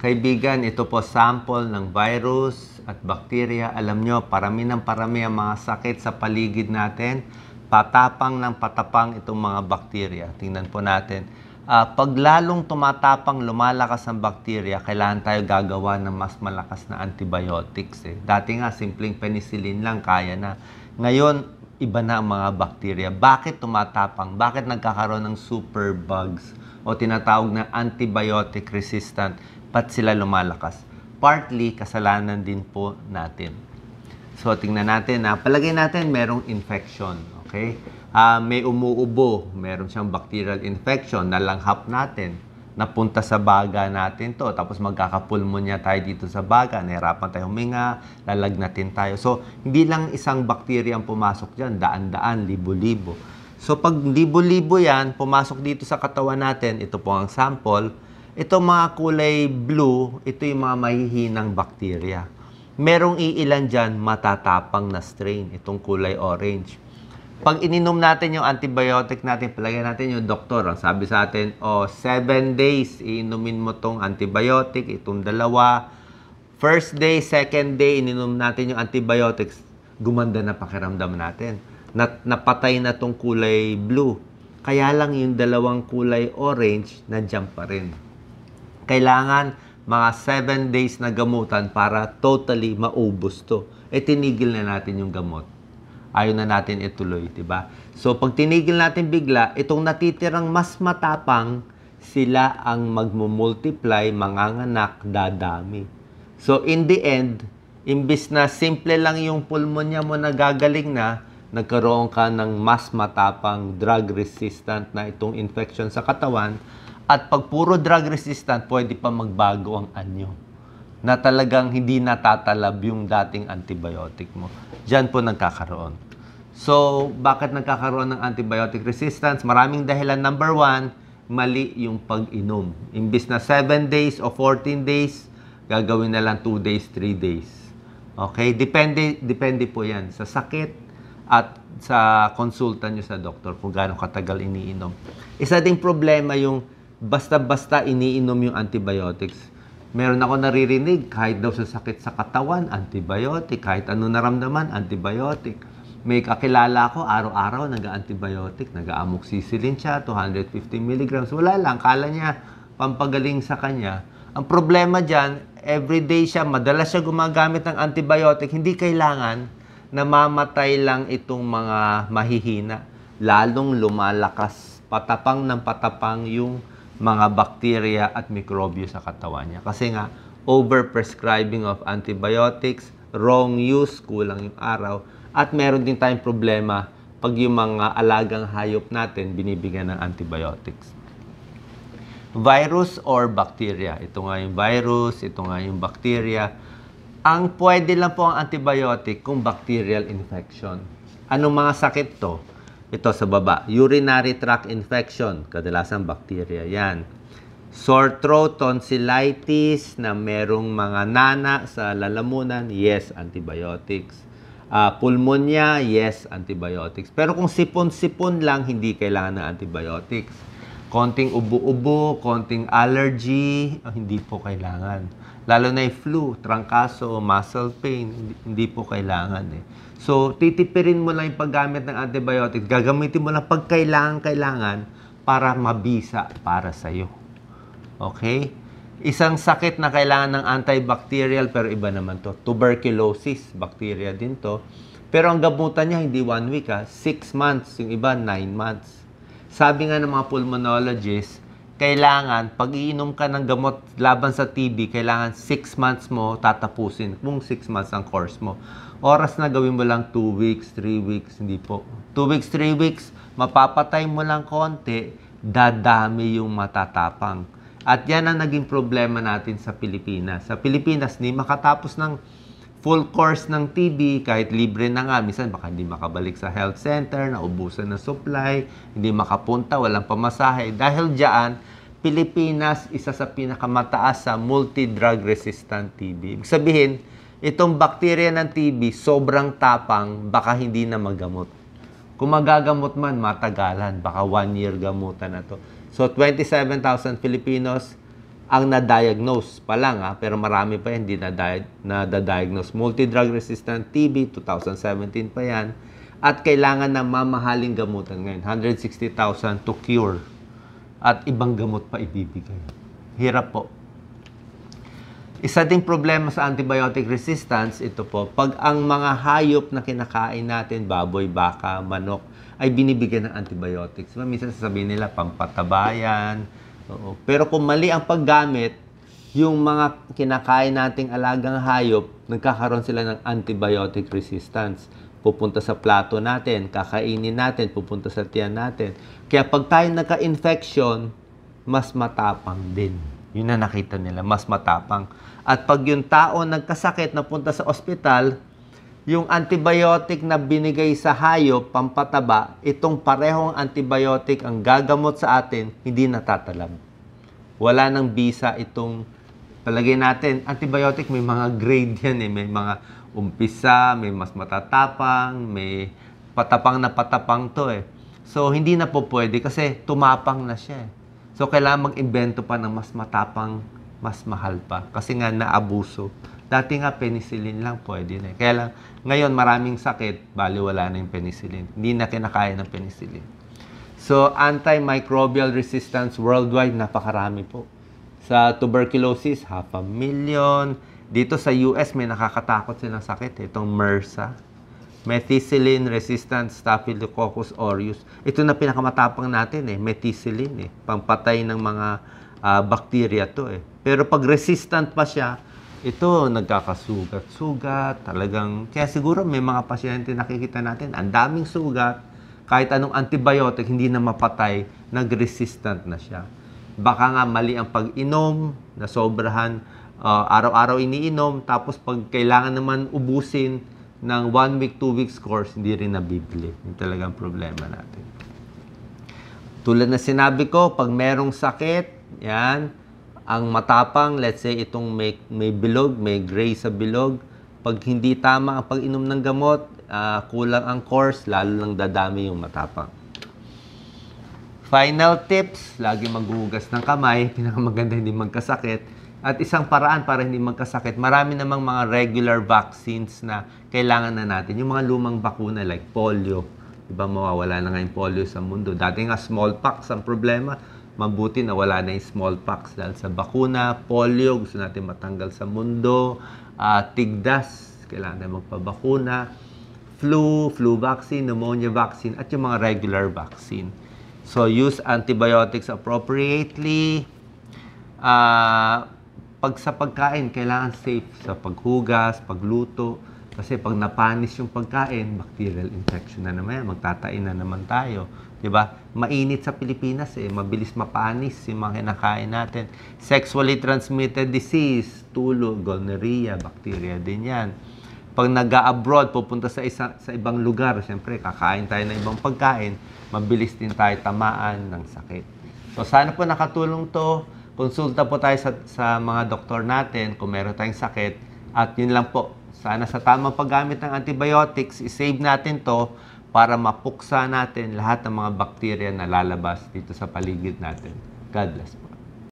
Kaibigan, ito po sample ng virus at bacteria. Alam nyo, parami ng parami ang mga sakit sa paligid natin. Patapang ng patapang itong mga bacteria. Tingnan po natin. Pag lalong tumatapang, lumalakas ang bacteria, kailangan tayo gagawa ng mas malakas na antibiotics. Dati nga, simpleng penicillin lang, kaya na. Ngayon, iba na ang mga bacteria. Bakit tumatapang? Bakit nagkakaroon ng superbugs o tinatawag na antibiotic resistant? Ba't sila lumalakas? Partly, kasalanan din po natin. So, tingnan natin. Palagay natin merong infection. Okay? May umuubo. Meron siyang bacterial infection. Nalanghap natin. Napunta sa baga natin to. Tapos magkakapulmonya tayo dito sa baga. Nahirapan tayo huminga. Lalagnatin tayo. So, hindi lang isang bacteria ang pumasok dyan. Daan-daan, libo-libo. So, pag libo-libo yan, pumasok dito sa katawan natin. Ito po ang sample. Ito mga kulay blue, ito yung mga mahihinang bacteria. Merong iilan dyan matatapang na strain, itong kulay orange. Pag ininom natin yung antibiotic natin, palagay natin yung doktor, ang sabi sa atin, 7 days, iinumin mo tong antibiotic, itong dalawa. First day, second day, ininom natin yung antibiotics, gumanda na pakiramdam natin. Napatay na tong kulay blue. Kaya lang yung dalawang kulay orange, nandiyan pa rin. Kailangan mga 7 days na gamutan para totally maubos to. Tinigil na natin yung gamot. Ayaw na natin ituloy, diba? So, pag tinigil natin bigla, itong natitirang mas matapang, sila ang magmumultiply, manganganak, dadami. So, in the end, imbis na simple lang yung pulmonya mo na gagaling na, nagkaroon ka ng mas matapang drug-resistant na itong infection sa katawan. At pag puro drug-resistant, pwede pa magbago ang anyo. Na talagang hindi natatalab yung dating antibiotic mo. Diyan po nagkakaroon. So, bakit nagkakaroon ng antibiotic resistance? Maraming dahilan. Number 1, mali yung pag-inom. Imbis na 7 days o 14 days, gagawin na lang 2 days, 3 days. Okay? Depende po yan sa sakit at sa konsulta nyo sa doktor kung gaano katagal iniinom. Isa ding problema yung basta-basta iniinom yung antibiotics. Meron ako naririnig, kahit daw sa sakit sa katawan, antibiotic. Kahit ano naramdaman, antibiotic. May kakilala ko, araw-araw nag-antibiotic. Nag-amoxicillin siya, 250 mg. Wala lang, kala niya pampagaling sa kanya. Ang problema dyan, everyday siya, madalas siya gumagamit ng antibiotic. Hindi kailangan namamatay lang itong mga mahihina. Lalong lumalakas, patapang ng patapang yung mga bacteria at mikrobyo sa katawan niya. Kasi nga, overprescribing of antibiotics, wrong use, kulang yung araw, at meron din tayong problema pag yung mga alagang hayop natin binibigyan ng antibiotics. Virus or bacteria? Ito nga yung virus, ito nga yung bacteria. Ang pwede lang po ang antibiotic kung bacterial infection. Anong mga sakit to? Ito sa baba, urinary tract infection, kadalasan bacteria yan. Sore throat, tonsillitis na merong mga nana sa lalamunan, yes, antibiotics. Pulmonya, yes, antibiotics. Pero kung sipon-sipon lang, hindi kailangan ng antibiotics. Konting ubo-ubo, konting allergy, hindi po kailangan. Lalo na yung flu, trangkaso, muscle pain, hindi po kailangan So, titipirin mo lang yung paggamit ng antibiotics. Gagamitin mo lang pag kailangan para mabisa para sa'yo. Okay? Isang sakit na kailangan ng antibacterial, pero iba naman to. Tuberculosis, bacteria din to. Pero ang gamutan niya, hindi 1 week 6 months. Yung iba, 9 months. Sabi nga ng mga pulmonologists, kailangan, pag iinom ka ng gamot laban sa TB, kailangan 6 months mo tatapusin. Kung 6 months ang course mo. Oras na gawin mo lang 2 weeks, 3 weeks, hindi po. 2 weeks, 3 weeks, mapapatay mo lang konti, dadami yung matatapang. At yan ang naging problema natin sa Pilipinas. Sa Pilipinas, hindi makatapos ng full course ng TB, kahit libre na nga, minsan baka hindi makabalik sa health center, naubusan ng supply, hindi makapunta, walang pamasahe. Dahil diyan, Pilipinas, isa sa pinakamataas sa multi-drug resistant TB. Ibig sabihin, itong bacteria ng TB, sobrang tapang, baka hindi na magamot. Kung magagamot man, matagalan. Baka 1 year gamutan na to. So, 27,000 Filipinos, ang na-diagnose pa lang, pero marami pa yan, hindi na-diagnose. Multi-drug resistant TB, 2017 pa yan. At kailangan na mamahaling gamutan ngayon, 160,000 to cure. At ibang gamot pa ibibigay. Hirap po. Isa ding problema sa antibiotic resistance, ito po, pag ang mga hayop na kinakain natin, baboy, baka, manok, ay binibigyan ng antibiotics. Minsan sasabihin nila, pampatabayan. Oo. Pero kung mali ang paggamit, yung mga kinakain nating alagang hayop, nagkakaroon sila ng antibiotic resistance. Pupunta sa plato natin, kakainin natin, pupunta sa tiyan natin. Kaya pag tayo nagka-infection, mas matapang din. Yun na nakita nila, mas matapang. At pag yung tao nagkasakit, napunta sa ospital, yung antibiotic na binigay sa hayop, pampataba, itong parehong antibiotic ang gagamot sa atin, hindi natatalab. Wala nang bisa itong, palagay natin, antibiotic may mga grade yan may mga umpisa, may mas matatapang, may patapang na patapang to So, hindi na po pwede kasi tumapang na siya So, kailangan mag-imbento pa ng mas matapang, mas mahal pa. Kasi nga, naabuso. Dati nga, penicillin lang pwede na Kaya lang, ngayon, maraming sakit, bali wala na yung penicillin. Hindi na kinakaya ng penicillin. So, antimicrobial resistance worldwide, napakarami po. Sa tuberculosis, 500,000. Dito sa US, may nakakatakot silang sakit. Itong MRSA. Methicillin-resistant Staphylococcus aureus. Ito na pinakamatapang natin methicillin Pampatay ng mga bacteria to Pero pag resistant pa siya, ito nagkakasugat-sugat, talagang, kaya siguro may mga pasyente nakikita natin, ang daming sugat, kahit anong antibiotic, hindi na mapatay, nag-resistant na siya. Baka nga mali ang pag-inom, na sobrahan, araw-araw iniinom, tapos pag kailangan naman ubusin, ng 1 week, 2 weeks course, hindi rin nabibili. Yung talagang problema natin. Tulad na sinabi ko, pag merong sakit, yan, ang matapang, let's say, itong may bilog, may gray sa bilog, pag hindi tama ang pag-inom ng gamot, kulang ang course, lalo lang dadami yung matapang. Final tips, lagi maghuhugas ng kamay, pinakamaganda hindi magkasakit. At isang paraan para hindi magkasakit, marami namang mga regular vaccines na kailangan na natin. Yung mga lumang bakuna like polio. Diba mawawala na nga yung polio sa mundo. Dati nga smallpox ang problema. Mabuti na wala na yung smallpox dahil sa bakuna, polio, gusto natin matanggal sa mundo. Tigdas, kailangan na magpabakuna. Flu vaccine, pneumonia vaccine, at yung mga regular vaccine. So use antibiotics appropriately. Pag sa pagkain, kailangan safe sa paghugas, pagluto. Kasi pag napanis yung pagkain, bacterial infection na naman yan. Magtatain na naman tayo. Diba? Mainit sa Pilipinas mabilis mapanis yung mga kinakain natin. Sexually transmitted disease, tulo, gonorrhea, bacteria din yan. Pag nag-abroad, pupunta sa ibang lugar, siyempre, kakain tayo ng ibang pagkain, mabilis din tayo tamaan ng sakit. So, sana po nakatulong to. Konsulta po tayo sa mga doktor natin kung meron tayong sakit. At yun lang po, sana sa tamang paggamit ng antibiotics, isave natin to para mapuksa natin lahat ng mga bakterya na lalabas dito sa paligid natin. God bless po.